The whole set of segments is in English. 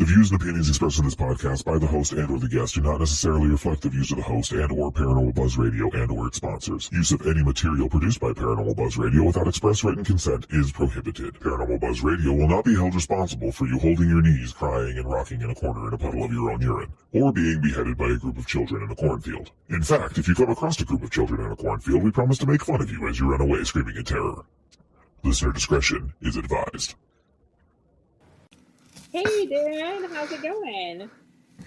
The views and opinions expressed in this podcast by the host and or the guest do not necessarily reflect the views of the host and or Paranormal Buzz Radio and or its sponsors. Use of any material produced by Paranormal Buzz Radio without express written consent is prohibited. Paranormal Buzz Radio will not be held responsible for you holding your knees, crying, and rocking in a corner in a puddle of your own urine, or being beheaded by a group of children in a cornfield. In fact, if you come across a group of children in a cornfield, we promise to make fun of you as you run away screaming in terror. Listener discretion is advised. Hey, Darren, how's it going?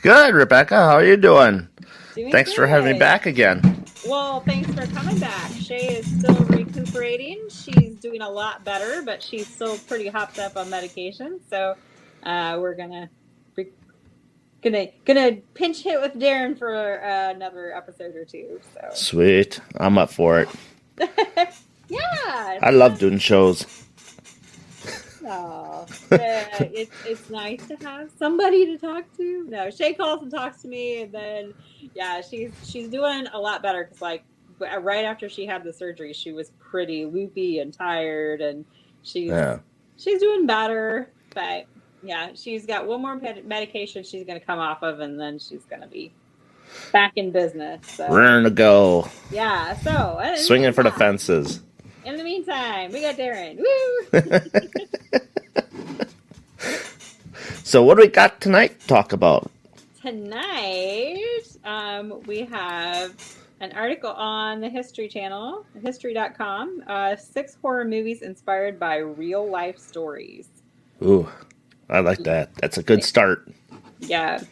Good, Rebecca. How are you doing? Thanks for having me back again. Well, thanks for coming back. Shay is still recuperating. She's doing a lot better, but she's still pretty hopped up on medication. So we're gonna pinch hit with Darren for another episode or two. So Sweet. I'm up for it. Yeah. I love doing shows. Oh, it's nice to have somebody to talk to. No, Shay calls and talks to me, and then she's doing a lot better because right after she had the surgery, she was pretty loopy and tired, and she's doing better. But yeah, she's got one more medication she's going to come off of, and then she's going to be back in business. So. Raring to go. Yeah, so swinging for the fences. In the meantime, we got Darren. Woo! So what do we got tonight to talk about? Tonight, we have an article on the History Channel, history.com, 6 horror movies inspired by real life stories. Ooh, I like that. That's a good start. Yeah.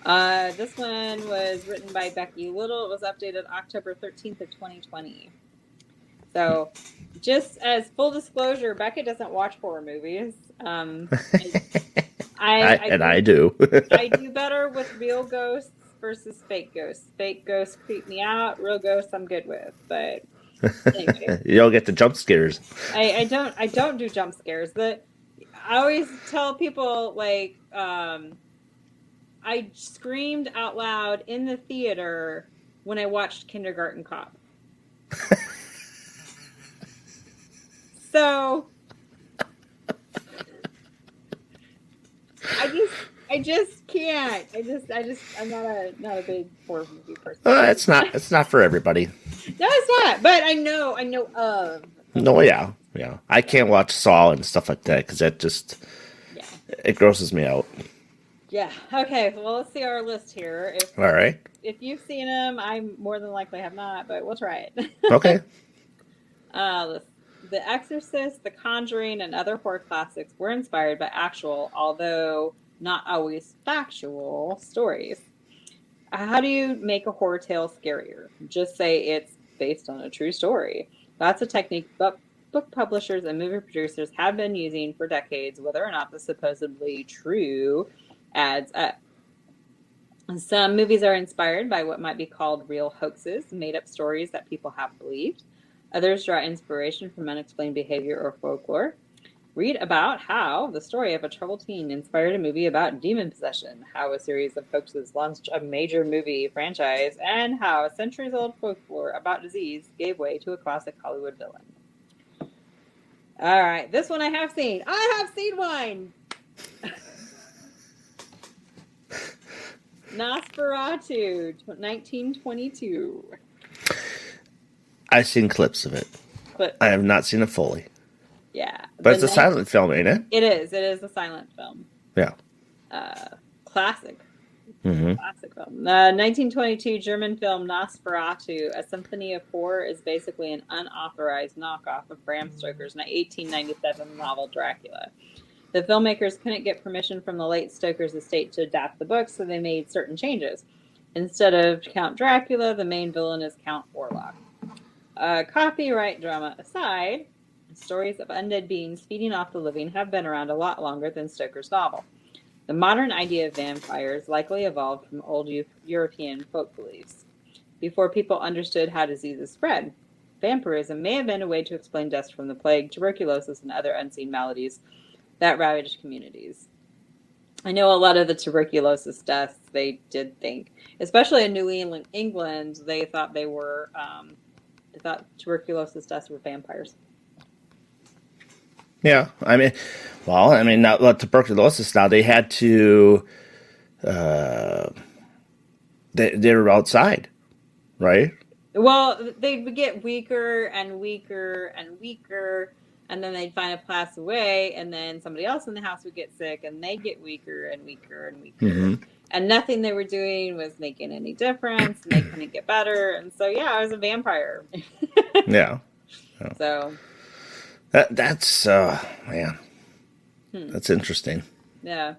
This one was written by Becky Little. It was updated October 13th of 2020. So, just as full disclosure, Becca doesn't watch horror movies. I do. I do better with real ghosts versus fake ghosts. Fake ghosts creep me out. Real ghosts I'm good with. But anyway, you don't get the jump scares. I don't do jump scares. I always tell people I screamed out loud in the theater when I watched Kindergarten Cop. So I just can't. I'm not a big horror movie person. It's not for everybody. No, it's not. But I know of. No, yeah. I can't watch Saw and stuff like that because it grosses me out. Yeah. Okay. Well, let's see our list here. All right. If you've seen them, I more than likely have not, but we'll try it. Okay. The Exorcist, The Conjuring, and other horror classics were inspired by actual, although not always factual, stories. How do you make a horror tale scarier? Just say it's based on a true story. That's a technique book publishers and movie producers have been using for decades, whether or not the supposedly true adds up. Some movies are inspired by what might be called real hoaxes, made-up stories that people have believed. Others draw inspiration from unexplained behavior or folklore. Read about how the story of a troubled teen inspired a movie about demon possession, how a series of hoaxes launched a major movie franchise, and how a centuries-old folklore about disease gave way to a classic Hollywood villain. All right, this one I have seen. I have seen one! Nosferatu, 1922. I've seen clips of it. I have not seen it fully. Yeah. But it's a silent film, ain't it? It is. It is a silent film. Yeah. Classic. Mm-hmm. Classic film. The 1922 German film Nosferatu, A Symphony of Horror, is basically an unauthorized knockoff of Bram Stoker's 1897 novel Dracula. The filmmakers couldn't get permission from the late Stoker's estate to adapt the book, so they made certain changes. Instead of Count Dracula, the main villain is Count Orlok. Copyright drama aside, stories of undead beings feeding off the living have been around a lot longer than Stoker's novel. The modern idea of vampires likely evolved from old European folk beliefs. Before people understood how diseases spread, vampirism may have been a way to explain deaths from the plague, tuberculosis, and other unseen maladies that ravaged communities. I know a lot of the tuberculosis deaths they did think, especially in New England, they thought they thought tuberculosis deaths were vampires. Yeah, now well, tuberculosis. Now they had to, uh, they were outside, right? Well, they would get weaker and weaker and weaker, and then they'd find a pass away, and then somebody else in the house would get sick, and they'd get weaker and weaker and weaker. Mm-hmm. And nothing they were doing was making any difference, and they couldn't get better. And so, yeah, I was a vampire. Yeah. So That's man, that's interesting. yeah,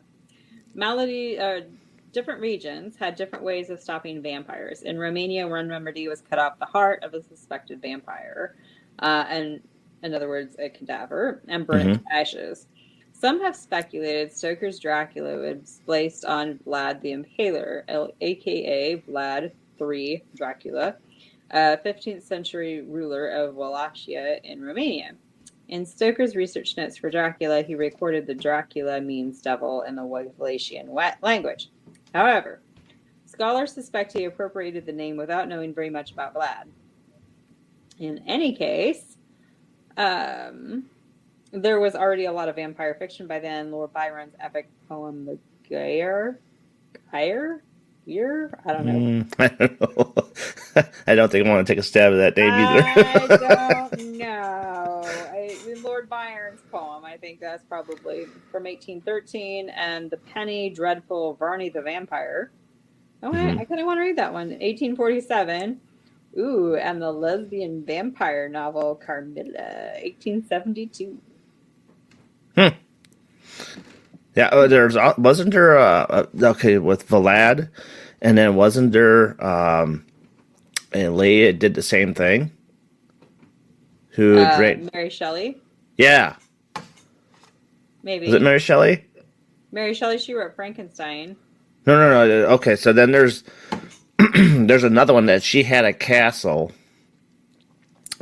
different regions had different ways of stopping vampires. In Romania, one remedy was cut off the heart of a suspected vampire, and in other words, a cadaver, and burn it to ashes. Some have speculated Stoker's Dracula was placed on Vlad the Impaler, aka Vlad III Dracula, a 15th century ruler of Wallachia in Romania. In Stoker's research notes for Dracula, he recorded that Dracula means devil in the Wallachian language. However, scholars suspect he appropriated the name without knowing very much about Vlad. In any case, there was already a lot of vampire fiction by then. Lord Byron's epic poem, The Gyre? I don't know. I don't know. I don't think I want to take a stab at that name either. I don't know. Lord Byron's poem, I think that's probably from 1813, and The Penny Dreadful Varney the Vampire. Oh, I kind of want to read that one. 1847. Ooh, and the lesbian vampire novel Carmilla, 1872. Yeah, wasn't there okay with Vlad, and then wasn't there and Leah did the same thing? Who drank? Mary Shelley? Yeah, Maybe. was it Mary Shelley? Mary Shelley, she wrote Frankenstein. No. Okay, so then there's there's another one that she had a castle,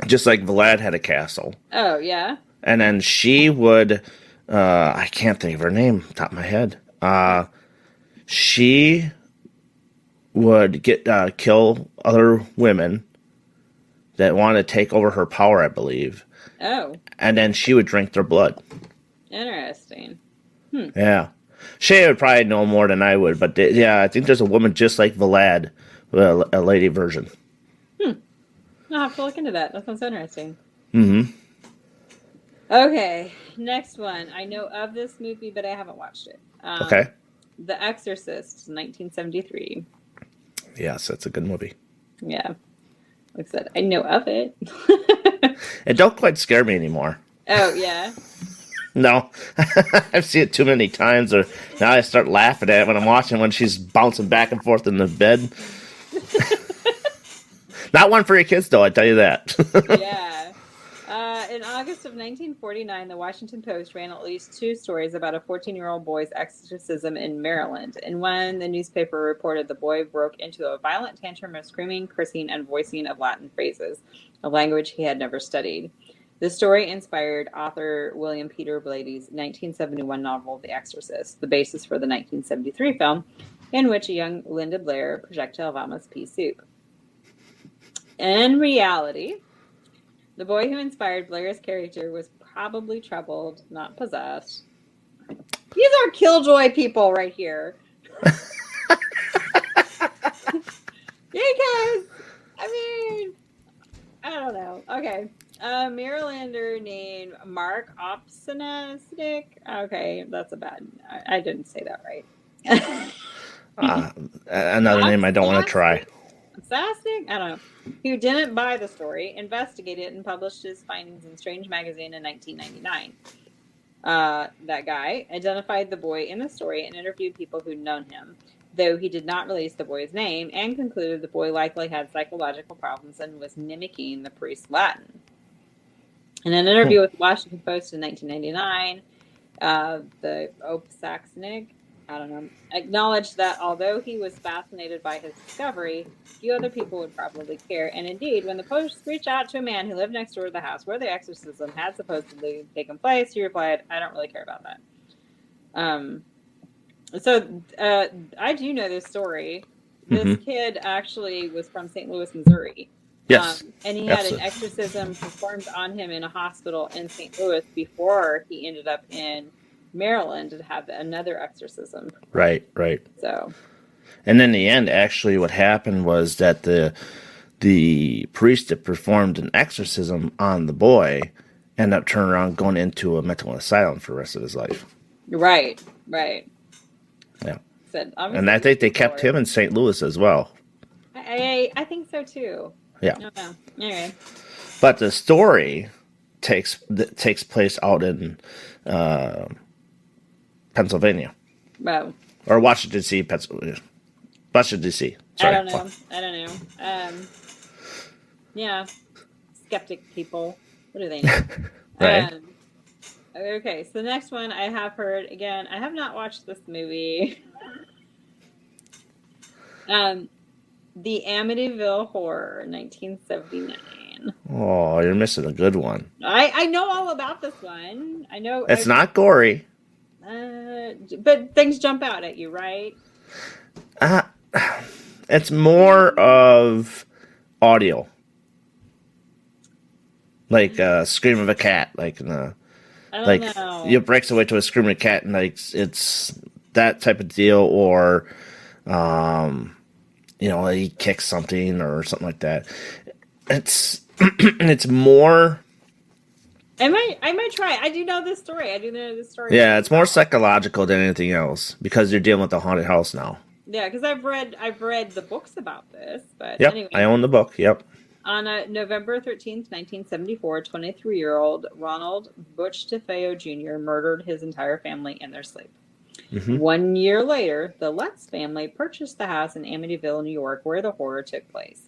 just like Vlad had a castle. Oh, yeah? And then she would, I can't think of her name, top of my head. She would kill other women that wanted to take over her power, I believe. Oh. And then she would drink their blood. Interesting. Yeah. Shay would probably know more than I would, but yeah, I think there's a woman just like Vlad, a lady version. I'll have to look into that. That sounds interesting. Mm-hmm. Okay, next one. I know of this movie, but I haven't watched it. Okay. The Exorcist, 1973. Yes, that's a good movie. Yeah. Like I said, I know of it. It don't quite scare me anymore. Oh, yeah? No. I've seen it too many times, or now I start laughing at it when I'm watching when she's bouncing back and forth in the bed. Not one for your kids, though, I tell you that. Yeah. In August of 1949, the Washington Post ran at least 2 stories about a 14-year-old boy's exorcism in Maryland. In one, the newspaper reported the boy broke into a violent tantrum of screaming, cursing, and voicing of Latin phrases, a language he had never studied. The story inspired author William Peter Blady's 1971 novel, The Exorcist, the basis for the 1973 film, in which a young Linda Blair projectile vomits pea soup. In reality, the boy who inspired Blair's character was probably troubled, not possessed. These are killjoy people right here. Because, I mean, I don't know. Okay. A Marylander named Mark Opsonasnik. Okay, that's a bad. I didn't say that right. Another name I don't want to try. Sasnick? I don't know. Who didn't buy the story, investigated it, and published his findings in Strange Magazine in 1999. That guy identified the boy in the story and interviewed people who'd known him, though he did not release the boy's name, and concluded the boy likely had psychological problems and was mimicking the priest's Latin. In an interview with the Washington Post in 1999, the Opsasnick, I don't know, acknowledged that although he was fascinated by his discovery, few other people would probably care. And indeed, when the Post reached out to a man who lived next door to the house where the exorcism had supposedly taken place, he replied, "I don't really care about that." I do know this story. This kid actually was from St. Louis, Missouri. Yes, And he had an absolutely. exorcism performed on him in a hospital in St. Louis before he ended up in Maryland to have another exorcism performed. Right, right. So, And in the end, actually, what happened was that the priest that performed an exorcism on the boy ended up turning around going into a mental asylum for the rest of his life. right, right. Yeah. Said And obviously I these think they people kept are. him in St. Louis as well. I think so too. Yeah. No, no. Anyway, But the story takes place out in uh, Pennsylvania well, or Washington D.C. Pennsylvania. Washington D.C. I Sorry. don't know. I don't know. Yeah, skeptic people. What do they know? Right. Um, okay, so the next one I have heard again. I have not watched this movie. Um, The Amityville Horror, 1979. Oh, you're missing a good one. I know all about this one. I know It's not gory. but things jump out at you, right? Uh, it's more of audio, like scream of a cat, I don't like know. it breaks away to a screaming cat, and like it's that type of deal, or um, he kicks something or something like that. It's it's more. I might try. I do know this story. I do know this story Yeah, pretty it's more well. psychological than anything else because you're dealing with a haunted house now. Yeah, because I've read the books about this. But Yep, I anyway, own the book. Yep. on November 13th, 1974, 23-year-old Ronald Butch DeFeo Jr. murdered his entire family in their sleep. Hmm. 1 year later, the Lutz family purchased the house in Amityville, New York, where the horror took place.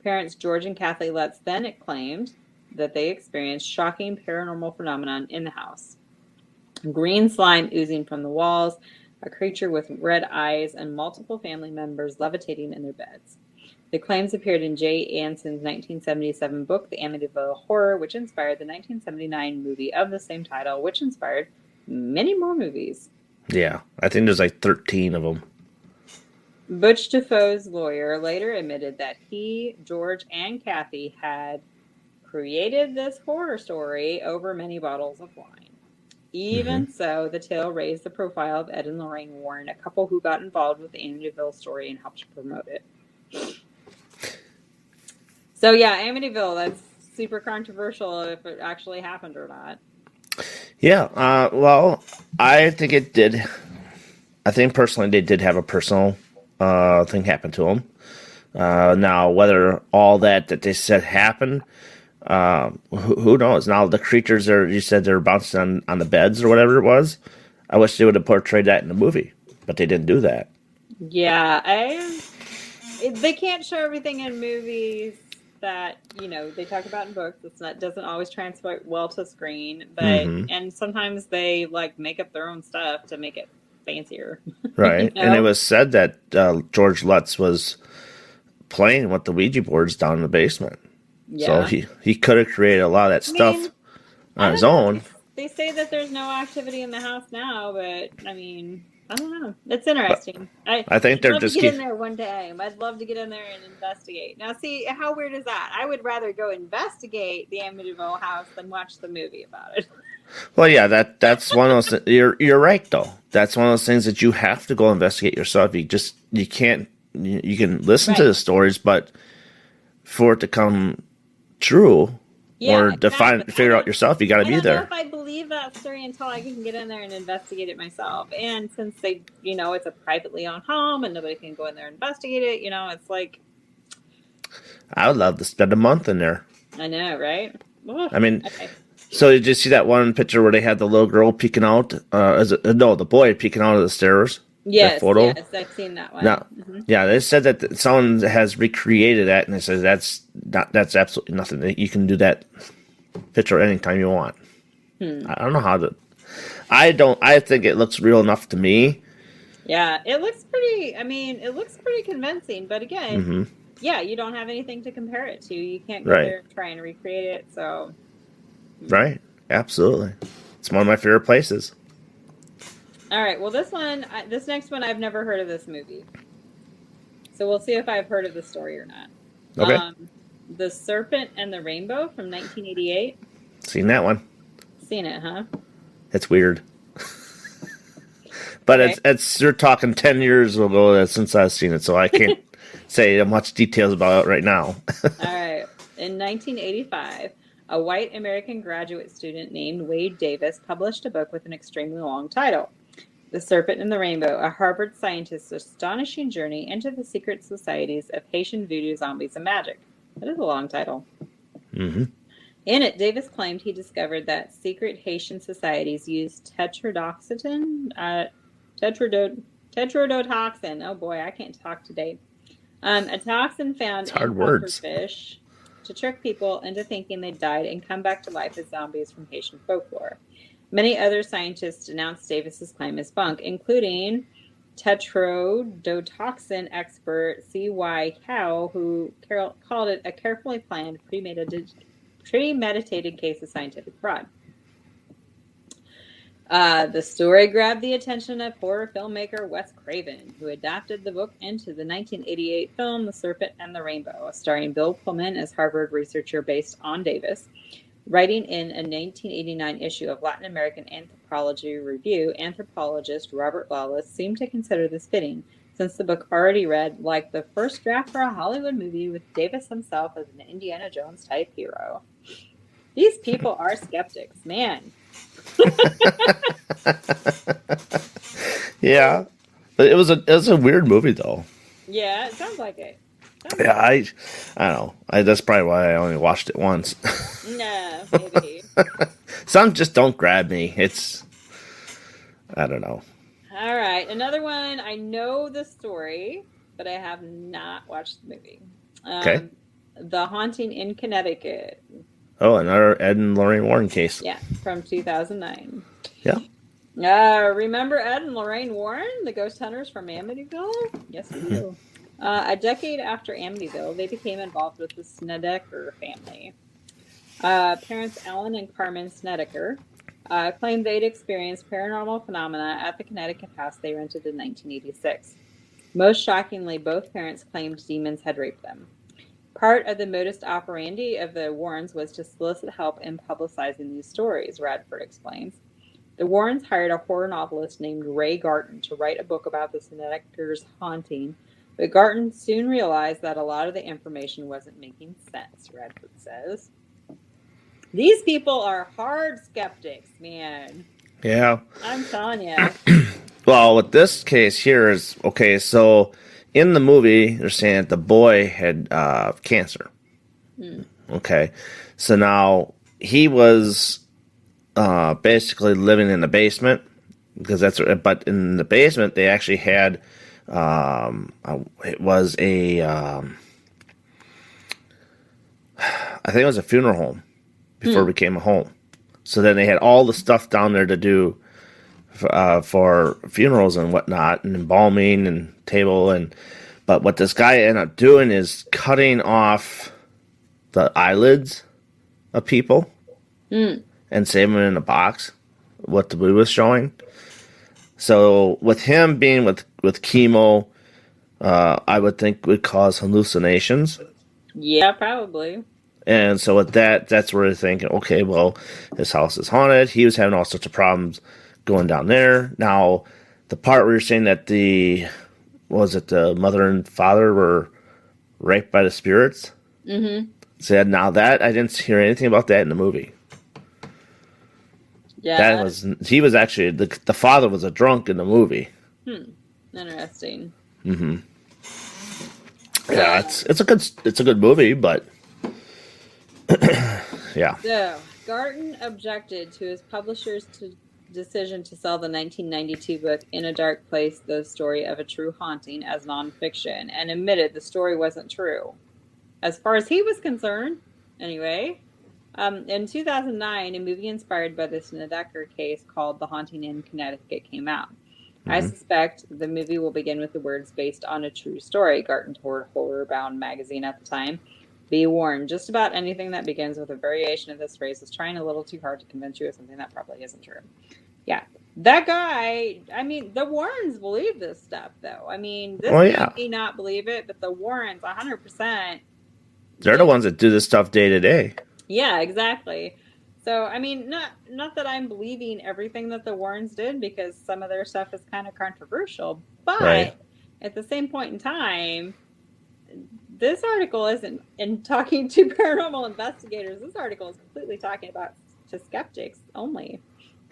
Parents George and Kathy Lutz then claimed that they experienced shocking paranormal phenomenon in the house. Green slime oozing from the walls, a creature with red eyes, and multiple family members levitating in their beds. The claims appeared in Jay Anson's 1977 book, The Amityville Horror, which inspired the 1979 movie of the same title, which inspired many more movies. Yeah, I think there's like 13 of them. Butch DeFoe's lawyer later admitted that he, George, and Kathy had created this horror story over many bottles of wine. Hmm. Even so, the tale raised the profile of Ed and Lorraine Warren, a couple who got involved with the Amityville story and helped promote it. So yeah, Amityville, that's super controversial if it actually happened or not. Yeah. Well, I think it did. I think personally they did have a personal thing happen to them. Now, whether all that they said happened, who knows? Now the creatures you said they're bouncing on the beds or whatever it was. I wish they would have portrayed that in the movie, but they didn't do that. Yeah, they can't show everything in movies that they talk about in books. Doesn't always translate well to screen, but Hmm. and sometimes they like make up their own stuff to make it fancier. Right, and it know? was said that George Lutz was playing with the Ouija boards down in the basement, so Yeah. he could have created a lot of that I stuff mean, I on his don't know. own. They say that there's no activity in the house now, but I mean, I don't know. It's But interesting. I think I'd they're love to just get keep. in there one day. I'd love to get in there and investigate. Now, see, how weird is that? I would rather go investigate the Amityville house than watch the movie about it. Well, yeah, that's one of those. You're right though. That's one of those things that you have to go investigate yourself. You can't. You can listen to Right. the stories, but for it to come true Yeah, or exactly. figure out yourself, you got to I be don't know there. if I believe that story until I can get in there and investigate it myself. And since it's a privately owned home and nobody can go in there and investigate it, it's like, I would love to spend a month in there. I know, right? Ugh. I mean, Okay. so did you see that one picture where they had the little girl peeking out? No, the boy peeking out of the stairs. That Yes, photo. yes, I've seen that one. Now, yeah, they said that someone has recreated that, and they said that's absolutely nothing. You can do that picture anytime you want. I don't know how to. I don't. I think it looks real enough to me. Yeah, it looks pretty. I mean, it looks pretty convincing. But again, Hmm. yeah, you don't have anything to compare it to. You can't go Right. there and try and recreate it. So, Right. Absolutely. It's one of my favorite places. all right. Well, this next one, I've never heard of this movie. So we'll see if I've heard of the story or not. Okay. The Serpent and the Rainbow from 1988. Seen that one? Seen it, huh? It's weird. But Okay. it's you're talking 10 years ago since I've seen it, so I can't say much details about it right now. All right. In 1985, a white American graduate student named Wade Davis published a book with an extremely long title, The Serpent and the Rainbow, a Harvard scientist's astonishing journey into the secret societies of Haitian voodoo, zombies, and magic. That is a long title. Mm-hmm. In it, Davis claimed he discovered that secret Haitian societies used tetrodotoxin. Oh boy, I can't talk today. A toxin found It's hard in words. pufferfish to trick people into thinking they died and come back to life as zombies from Haitian folklore. Many other scientists denounced Davis's claim as bunk, including tetrodotoxin expert C.Y. Howe, who called it a carefully planned, premeditated case of scientific fraud. The story grabbed the attention of horror filmmaker Wes Craven, who adapted the book into the 1988 film The Serpent and the Rainbow, starring Bill Pullman as Harvard researcher based on Davis. Writing in a 1989 issue of Latin American Anthropology Review, anthropologist Robert Lawless seemed to consider this fitting, since the book already read like the first draft for a Hollywood movie with Davis himself as an Indiana Jones type hero. These people are skeptics, man. Yeah, but it was a weird movie though. Yeah, it sounds like it. Yeah, I don't know. That's probably why I only watched it once. No, maybe. Some just don't grab me. I don't know. All right, another one. I know the story, but I have not watched the movie. Okay. The Haunting in Connecticut. Oh, another Ed and Lorraine Warren case. Yeah, from 2009. Yeah. Remember Ed and Lorraine Warren, the ghost hunters from Amityville? Yes, we do. A decade after Amityville, they became involved with the Snedeker family. Parents Alan and Carmen Snedeker claimed they'd experienced paranormal phenomena at the Connecticut house they rented in 1986. Most shockingly, both parents claimed demons had raped them. Part of the modus operandi of the Warrens was to solicit help in publicizing these stories, Radford explains. The Warrens hired a horror novelist named Ray Garton to write a book about the Snedekers' haunting, but Garton soon realized that a lot of the information wasn't making sense, Radford says. These people are hard skeptics, man. Yeah. I'm telling you. Well, with this case here is okay. So in the movie, they're saying that the boy had cancer. Okay, so now he was basically living in the basement because that's. But in the basement, they actually had. It was a. I think it was a funeral home before it became a home. So then they had all the stuff down there to do for funerals and whatnot, and embalming and table but what this guy ended up doing is cutting off the eyelids of people and saving them in a box. What the movie was showing. So with him being with chemo, I would think would cause hallucinations. Yeah, probably. And so with that's where they're thinking, okay, well, his house is haunted. He was having all sorts of problems going down there. Now, the part where you're saying that the mother and father were raped by the spirits? Mm-hmm. So now that, I didn't hear anything about that in the movie. Yeah. He was actually, the father was a drunk in the movie. Interesting. Mm-hmm. Yeah, it's a good movie, but yeah. So, Garton objected to his publisher's decision to sell the 1992 book In a Dark Place, the story of a true haunting, as nonfiction, and admitted the story wasn't true. As far as he was concerned, anyway. In 2009, a movie inspired by the Snedeker case called The Haunting in Connecticut came out. I suspect the movie will begin with the words based on a true story, Garton told Horror Bound magazine at the time. Be warned, just about anything that begins with a variation of this phrase is trying a little too hard to convince you of something that probably isn't true. Yeah. That guy, I mean, the Warrens believe this stuff, though. I mean, this may not believe it, but the Warrens, 100%, They're the ones that do this stuff day to day. Yeah, exactly. So, I mean, not that I'm believing everything that the Warrens did, because some of their stuff is kind of controversial, Right. but at the same point in time, this article isn't in talking to paranormal investigators. This article is completely talking about to skeptics only.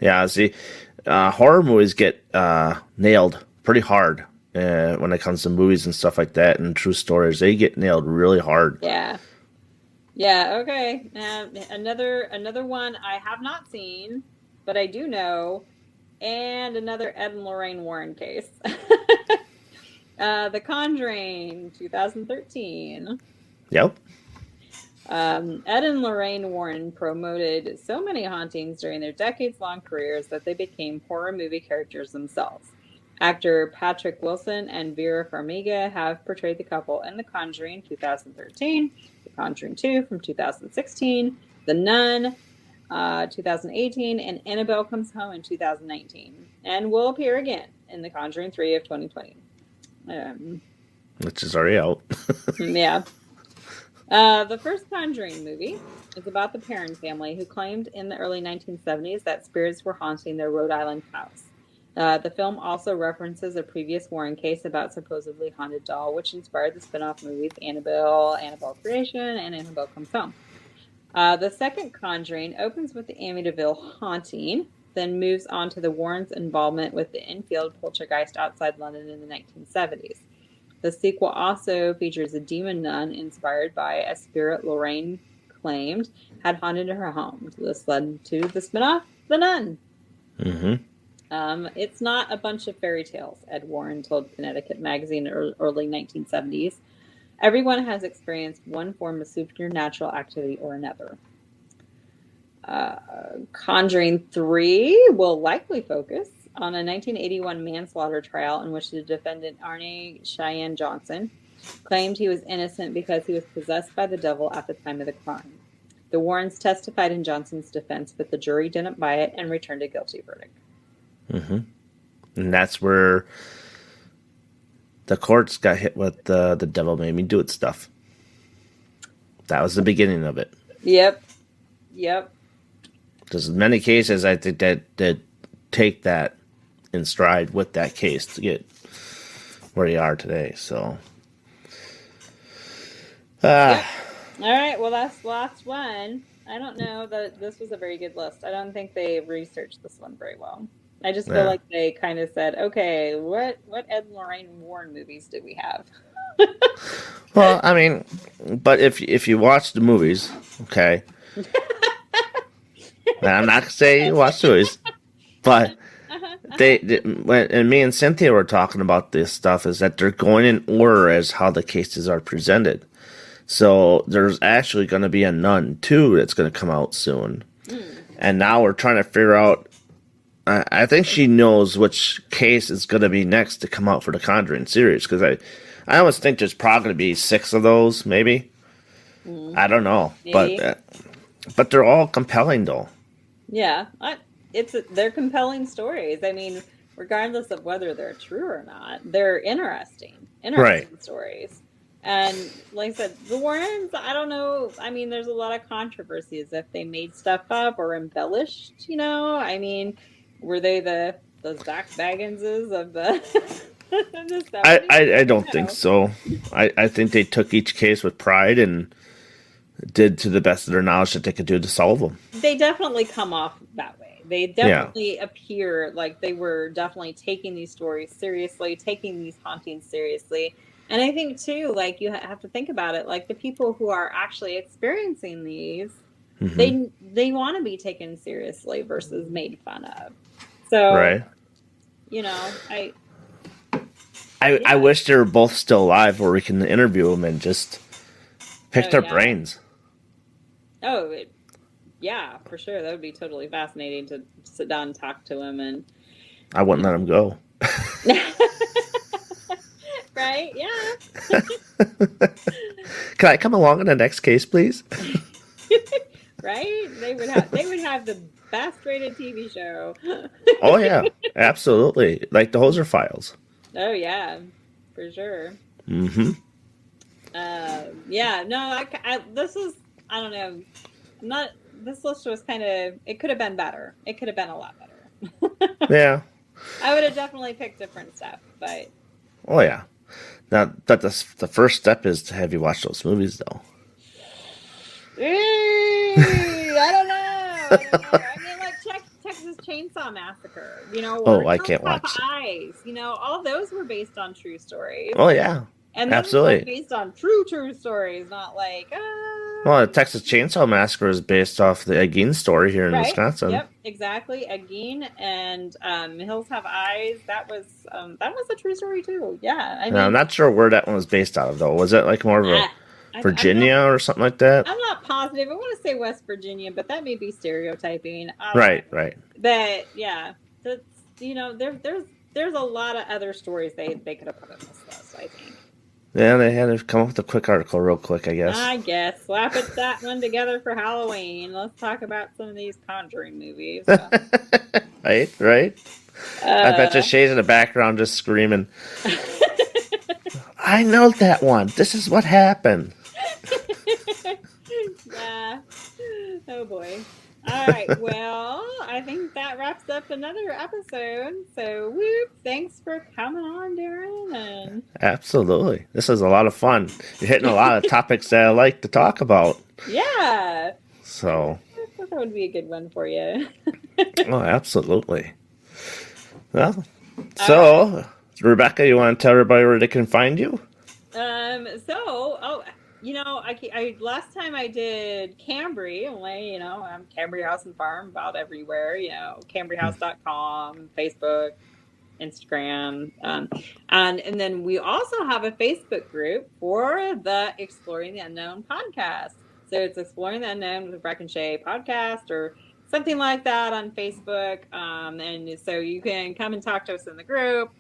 Yeah, see, horror movies get nailed pretty hard when it comes to movies and stuff like that, and true stories. They get nailed really hard. Yeah. Yeah, okay. Another one I have not seen, but I do know, and another Ed and Lorraine Warren case. The Conjuring, 2013. Yep. Ed and Lorraine Warren promoted so many hauntings during their decades-long careers that they became horror movie characters themselves. Actor Patrick Wilson and Vera Farmiga have portrayed the couple in The Conjuring 2013, The Conjuring 2 from 2016, The Nun 2018, and Annabelle Comes Home in 2019, and will appear again in The Conjuring 3 of 2020. Which is already out. Yeah. The first Conjuring movie is about the Perron family, who claimed in the early 1970s that spirits were haunting their Rhode Island house. The film also references a previous Warren case about supposedly haunted doll, which inspired the spin-off movies Annabelle, Annabelle Creation, and Annabelle Comes Home. The second Conjuring opens with the Amityville haunting, then moves on to the Warrens' involvement with the Enfield poltergeist outside London in the 1970s. The sequel also features a demon nun inspired by a spirit Lorraine claimed had haunted her home. This led to the spin-off, The Nun. Mm-hmm. It's not a bunch of fairy tales, Ed Warren told Connecticut Magazine in the early 1970s. Everyone has experienced one form of supernatural activity or another. Conjuring 3 will likely focus on a 1981 manslaughter trial in which the defendant, Arne Cheyenne Johnson, claimed he was innocent because he was possessed by the devil at the time of the crime. The Warrens testified in Johnson's defense, but the jury didn't buy it and returned a guilty verdict. Mm-hmm. And that's where the courts got hit with the devil made me do it stuff. That was the beginning of it. Yep. There's many cases I think that take that in stride with that case to get where you are today. So, Yep. All right. Well, that's the last one. I don't know that this was a very good list. I don't think they researched this one very well. I just feel like they kind of said, okay, what Ed and Lorraine Warren movies do we have? Well, I mean, but if you watch the movies, okay, and I'm not gonna say you watch the movies, but they and me and Cynthia were talking about this stuff, is that they're going in order as how the cases are presented. So there's actually going to be a Nun 2 that's going to come out soon, and now we're trying to figure out. I think she knows which case is going to be next to come out for the Conjuring series, because I almost think there's probably going to be 6 of those, maybe. I don't know, but they're all compelling though. Yeah, they're compelling stories. I mean, regardless of whether they're true or not, they're interesting stories. And like I said, the Warrens, I don't know. I mean, there's a lot of controversies if they made stuff up or embellished. I mean, were they the Zach Bagginses of the? I don't think so. I think they took each case with pride and did to the best of their knowledge that they could do to solve them. They definitely come off that way. They definitely appear like they were definitely taking these stories seriously, taking these hauntings seriously. And I think too, like, you have to think about it, like the people who are actually experiencing these, they want to be taken seriously versus made fun of. So, right. I wish they were both still alive, where we can interview them and just pick their brains. Oh, yeah, for sure. That would be totally fascinating to sit down and talk to him. And I wouldn't let him go. Right? Yeah. Can I come along in the next case, please? Right? They would have the best rated TV show. Oh yeah, absolutely. Like the Hoser Files. Oh yeah, for sure. Mm-hmm. Yeah, no, this is, I don't know, not, this list was kind of, it could have been better. It could have been a lot better. Yeah. I would have definitely picked different stuff, but. Oh yeah. Now that the first step is to have you watch those movies, though. I don't know. I mean, like Texas Chainsaw Massacre, Oh, or I Hills can't Have watch it. Eyes. All those were based on true stories. Oh yeah. And those were Absolutely. based on true stories, not like. Well, the Texas Chainsaw Massacre is based off the Agin story here in Right. Wisconsin. Yep. Exactly. Agin and Hills Have Eyes. That was a true story too. Yeah. I mean, Now, I'm not sure where that one was based out of, though. Was it like more of a Virginia or something like that? I'm not positive. I want to say West Virginia, but that may be stereotyping. Right. Right. But yeah, that's there's a lot of other stories they could have put on this list, I think. Yeah, they had to come up with a quick article real quick, I guess. I guess. Slap that one together for Halloween. Let's talk about some of these Conjuring movies. Right. I bet you Shay's in the background just screaming. I know that one. This is what happened. Yeah. Oh boy. All right. Well, I think that wraps up another episode. So, whoop! Thanks for coming on, Darren. And absolutely, this is a lot of fun. You're hitting a lot of topics that I like to talk about. Yeah. So I thought that would be a good one for you. Oh, absolutely. Well, so Rebecca, you want to tell everybody where they can find you? I last time I did Cambry, I'm Cambry House and Farm about everywhere, CambryHouse.com, Facebook, Instagram. And then we also have a Facebook group for the Exploring the Unknown podcast. So it's Exploring the Unknown with Breck and Shay podcast or something like that on Facebook. And so you can come and talk to us in the group.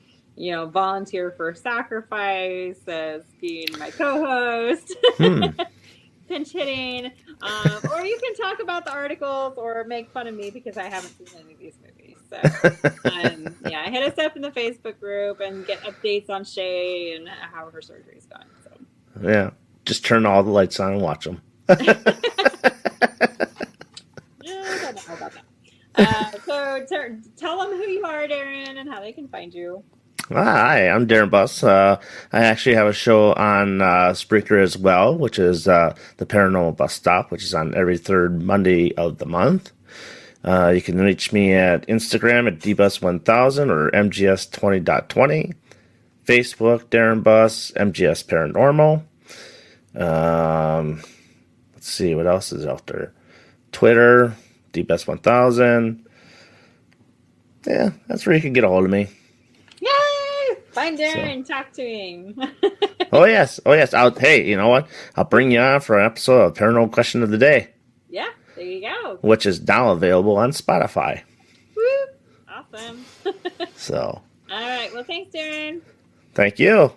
Volunteer for sacrifice as being my co-host, pinch hitting, or you can talk about the articles or make fun of me because I haven't seen any of these movies. So, hit us up in the Facebook group and get updates on Shay and how her surgery's gone. So, yeah, just turn all the lights on and watch them. I don't know about that. So tell them who you are, Darren, and how they can find you. Hi, I'm Darren Buss. I actually have a show on Spreaker as well, which is the Paranormal Bus Stop, which is on every third Monday of the month. You can reach me at Instagram at dbus1000 or mgs20.20. Facebook, Darren Buss, MGS Paranormal. Let's see, what else is out there? Twitter, dbus1000. Yeah, that's where you can get a hold of me. Yay! Find Darren, talk to him. Oh yes. Hey, you know what? I'll bring you on for an episode of Paranormal Question of the Day. Yeah, there you go. Which is now available on Spotify. Woo! Awesome. So. All right. Well, thanks, Darren. Thank you.